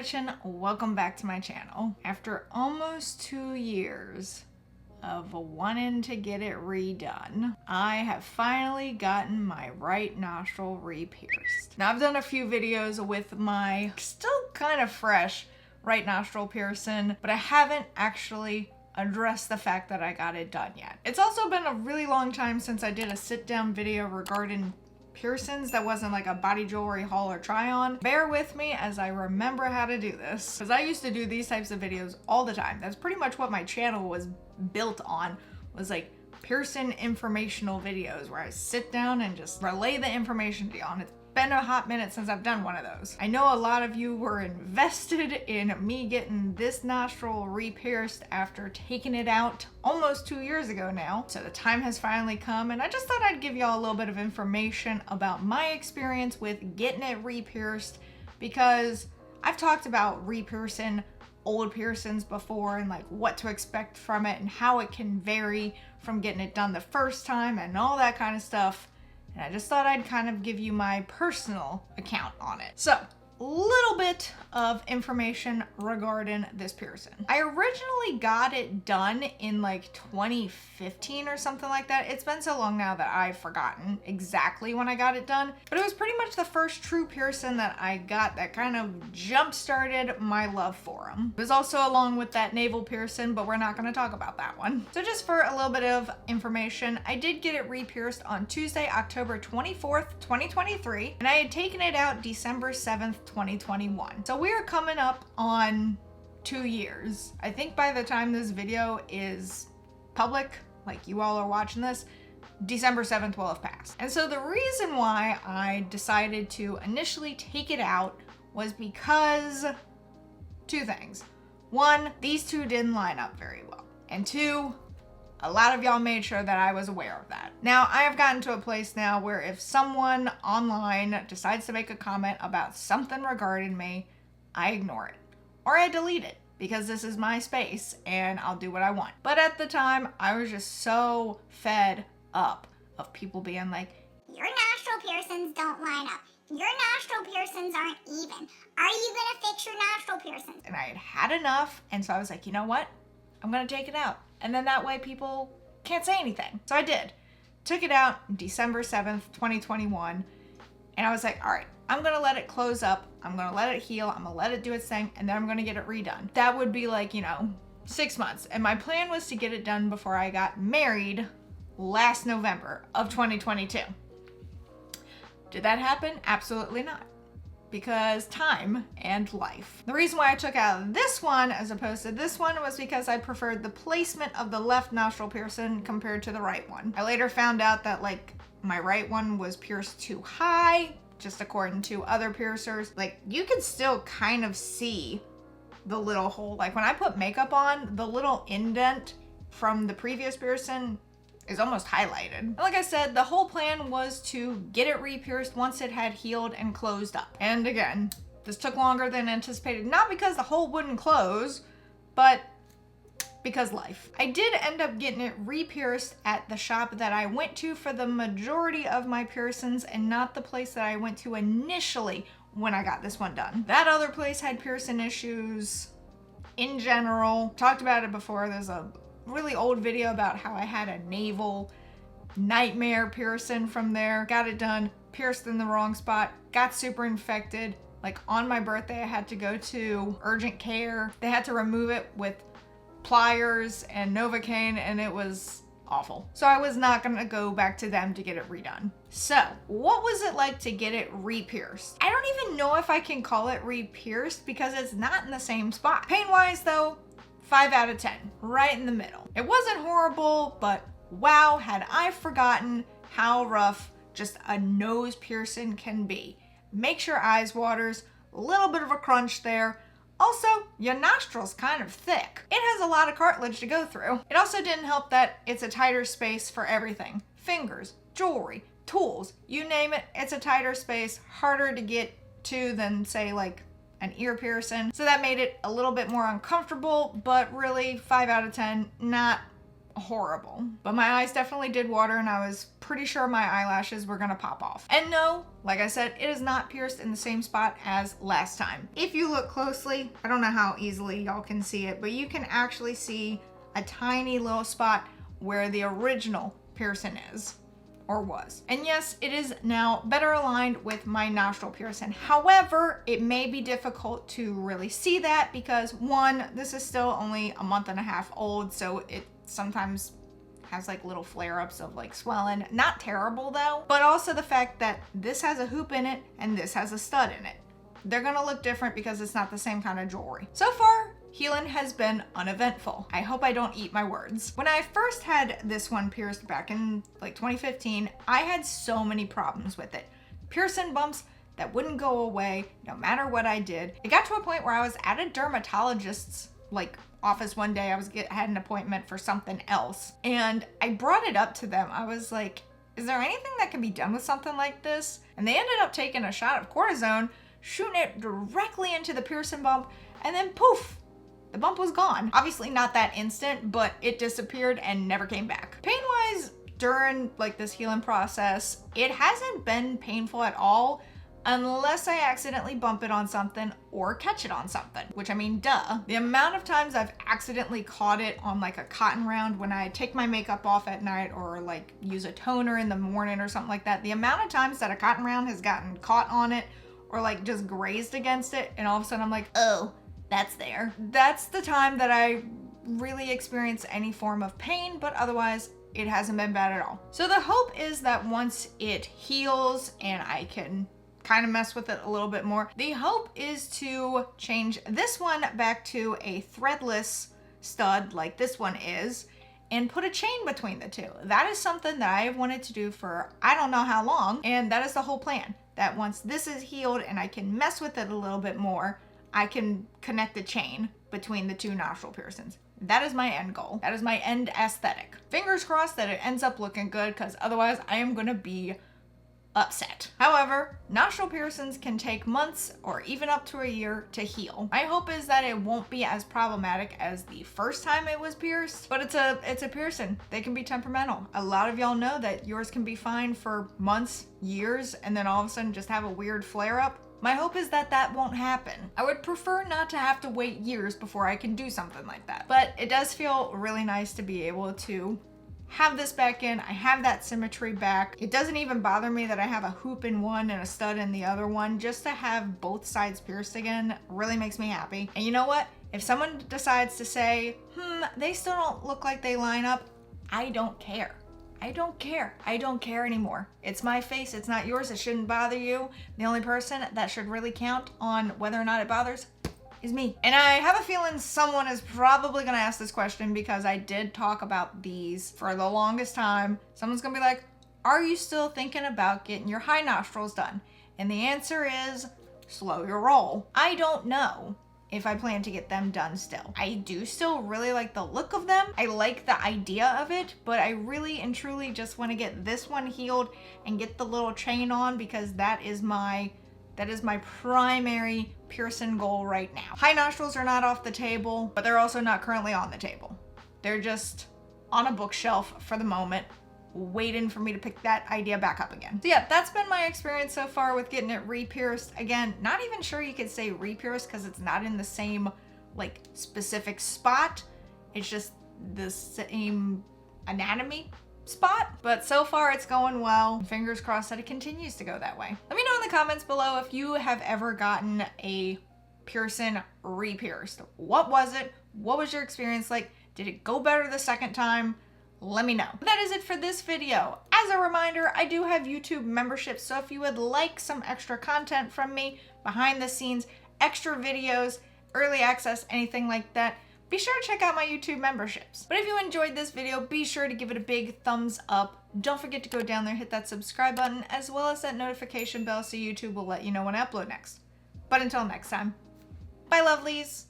Gretchen. Welcome back to my channel. After almost 2 years of wanting to get it redone, I have finally gotten my right nostril repierced. Now I've done a few videos with my still kind of fresh right nostril piercing, but I haven't actually addressed the fact that I got it done yet. It's also been a really long time since I did a sit-down video regarding piercings that wasn't like a body jewelry haul or try on. Bear with me as I remember how to do this, because I used to do these types of videos all the time. That's pretty much what my channel was built on, was like piercing informational videos where I sit down and just relay the information to you. And it's been a hot minute since I've done one of those. I know a lot of you were invested in me getting this nostril repierced after taking it out almost 2 years ago now. So the time has finally come, and I just thought I'd give y'all a little bit of information about my experience with getting it repierced, because I've talked about repiercing old piercings before and like what to expect from it and how it can vary from getting it done the first time and all that kind of stuff. And I just thought I'd kind of give you my personal account on it. So, a little bit of information regarding this piercing. I originally got it done in like 2015 or something like that. It's been so long now that I've forgotten exactly when I got it done, but it was pretty much the first true piercing that I got that kind of jump-started my love for them. It was also along with that navel piercing, but we're not going to talk about that one. So just for a little bit of information, I did get it repierced on Tuesday, October 24th, 2023, and I had taken it out December 7th, 2021. So we're coming up on 2 years. I think by the time this video is public, like you all are watching this, December 7th will have passed. And so the reason why I decided to initially take it out was because two things. One, these two didn't line up very well. And two, a lot of y'all made sure that I was aware of that. Now, I have gotten to a place now where if someone online decides to make a comment about something regarding me, I ignore it. Or I delete it, because this is my space and I'll do what I want. But at the time, I was just so fed up of people being like, your nostril piercings don't line up. Your nostril piercings aren't even. Are you gonna fix your nostril piercings? And I had had enough, and so I was like, you know what? I'm gonna take it out. And then that way people can't say anything. So I did. Took it out December 7th, 2021. And I was like, all right, I'm gonna let it close up. I'm gonna let it heal. I'm gonna let it do its thing. And then I'm gonna get it redone. That would be like, 6 months. And my plan was to get it done before I got married last November of 2022. Did that happen? Absolutely not. Because time and life. The reason why I took out this one as opposed to this one was because I preferred the placement of the left nostril piercing compared to the right one. I later found out that like my right one was pierced too high, just according to other piercers. Like you can still kind of see the little hole. Like when I put makeup on, the little indent from the previous piercing is almost highlighted. And like I said, the whole plan was to get it repierced once it had healed and closed up. And again, this took longer than anticipated, not because the hole wouldn't close, but because life. I did end up getting it repierced at the shop that I went to for the majority of my piercings and not the place that I went to initially when I got this one done. That other place had piercing issues in general. Talked about it before. There's a really old video about how I had a navel nightmare piercing from there. Got it done, pierced in the wrong spot, got super infected. Like on my birthday, I had to go to urgent care. They had to remove it with pliers and Novocaine, and it was awful. So I was not gonna go back to them to get it redone. So what was it like to get it repierced? I don't even know if I can call it repierced because it's not in the same spot. Pain-wise though, 5 out of 10, right in the middle. It wasn't horrible, but wow, had I forgotten how rough just a nose piercing can be. Makes your eyes waters, a little bit of a crunch there. Also, your nostril's kind of thick. It has a lot of cartilage to go through. It also didn't help that it's a tighter space for everything. Fingers, jewelry, tools, you name it, it's a tighter space, harder to get to than say like an ear piercing. So that made it a little bit more uncomfortable, but really 5 out of 10, not horrible. But my eyes definitely did water and I was pretty sure my eyelashes were gonna pop off. And no, like I said, it is not pierced in the same spot as last time. If you look closely, I don't know how easily y'all can see it, but you can actually see a tiny little spot where the original piercing is. Or was. And yes, it is now better aligned with my nostril piercing. However, it may be difficult to really see that because one, this is still only a month and a half old, so it sometimes has like little flare-ups of like swelling. Not terrible though, but also the fact that this has a hoop in it and this has a stud in it. They're gonna look different because it's not the same kind of jewelry. So far, healing has been uneventful. I hope I don't eat my words. When I first had this one pierced back in like 2015, I had so many problems with it. Piercing bumps that wouldn't go away no matter what I did. It got to a point where I was at a dermatologist's like office one day. I had an appointment for something else and I brought it up to them. I was like, is there anything that can be done with something like this? And they ended up taking a shot of cortisone, shooting it directly into the piercing bump, and then poof, the bump was gone. Obviously not that instant, but it disappeared and never came back. Pain-wise, during like this healing process, it hasn't been painful at all unless I accidentally bump it on something or catch it on something, which I mean, duh. The amount of times I've accidentally caught it on like a cotton round when I take my makeup off at night or like use a toner in the morning or something like that, the amount of times that a cotton round has gotten caught on it or like just grazed against it and all of a sudden I'm like, oh, that's there. That's the time that I really experience any form of pain, but otherwise it hasn't been bad at all. So the hope is that once it heals and I can kind of mess with it a little bit more, the hope is to change this one back to a threadless stud like this one is and put a chain between the two. That is something that I have wanted to do for I don't know how long, and that is the whole plan. That once this is healed and I can mess with it a little bit more, I can connect the chain between the two nostril piercings. That is my end goal. That is my end aesthetic. Fingers crossed that it ends up looking good because otherwise I am gonna be upset. However, nostril piercings can take months or even up to a year to heal. My hope is that it won't be as problematic as the first time it was pierced, but it's a piercing. They can be temperamental. A lot of y'all know that yours can be fine for months, years, and then all of a sudden just have a weird flare up. My hope is that that won't happen. I would prefer not to have to wait years before I can do something like that. But it does feel really nice to be able to have this back in. I have that symmetry back. It doesn't even bother me that I have a hoop in one and a stud in the other one. Just to have both sides pierced again really makes me happy. And you know what? If someone decides to say, they still don't look like they line up, I don't care. I don't care. I don't care anymore. It's my face. It's not yours. It shouldn't bother you. The only person that should really count on whether or not it bothers is me. And I have a feeling someone is probably gonna ask this question because I did talk about these for the longest time. Someone's gonna be like, are you still thinking about getting your high nostrils done? And the answer is, slow your roll. I don't know if I plan to get them done still. I do still really like the look of them. I like the idea of it, but I really and truly just want to get this one healed and get the little chain on because that is my primary piercing goal right now. High nostrils are not off the table, but they're also not currently on the table. They're just on a bookshelf for the moment, waiting for me to pick that idea back up again. So yeah, that's been my experience so far with getting it re-pierced. Again, not even sure you could say re-pierced because it's not in the same like specific spot. It's just the same anatomy spot, but so far it's going well. Fingers crossed that it continues to go that way. Let me know in the comments below if you have ever gotten a piercing re-pierced. What was it? What was your experience like? Did it go better the second time? Let me know. That is it for this video. As a reminder, I do have YouTube memberships, so if you would like some extra content from me, behind the scenes, extra videos, early access, anything like that, be sure to check out my YouTube memberships. But if you enjoyed this video, be sure to give it a big thumbs up. Don't forget to go down there, hit that subscribe button, as well as that notification bell so YouTube will let you know when I upload next. But until next time, bye lovelies.